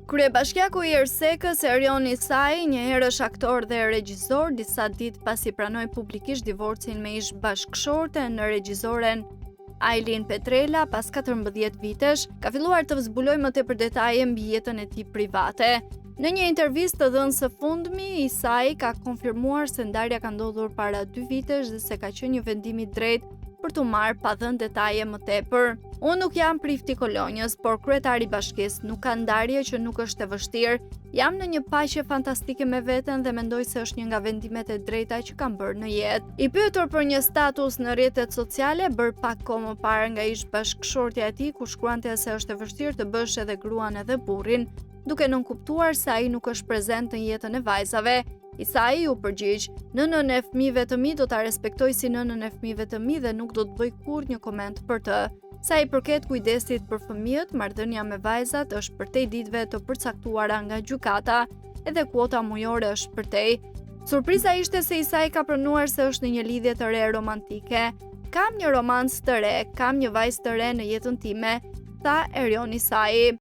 Kryebashkiaku i Ersekës, Erion Isai, një herë është aktor dhe regjisor, disa ditë pasi pranoi publikisht divorcin me ish bashkëshorte në regjisoren Ailin Petrela pas 14 vitesh, ka filluar të zbulojë më tepër detaje mbi jetën e tij private. Në një intervistë të dhënë së fundmi, Isai ka konfirmuar se ndarja ka ndodhur para 2 vitesh dhe se ka qenë një vendim i drejtë për t'u marrë pa dhënë detaje më tepër. Unë nuk jam prifti kolonjës, por kryetari i bashkisë, nuk ka ndarje që nuk është e vështirë. Jam në një paqe fantastike me veten dhe mendoj se është një nga vendimet e drejta që kam bërë në jetë. I pyetur për një status në rrjetet sociale bërë pak kohë më parë nga ish bashkëshortja e tij, ku shkruante se është e vështirë të bësh edhe gruan edhe burrin, duke nënkuptuar se ai nuk është prezent në jetën e vajzave. Isai u përgjigj: "Nënën e fëmijëve të mi do ta respektoj si nënën e fëmijëve të mi dhe nuk do të bëj kurrë një koment për të. Sa i përket kujdesit për fëmijët, marrëdhënia me vajzat është përtej ditëve të përcaktuara nga gjykata, edhe kuota mujore është përtej." Surpriza ishte se Isai ka pranuar se është në një lidhje të re romantike. "Kam një romancë të re, kam një vajzë të re në jetën time", tha Erion Isai.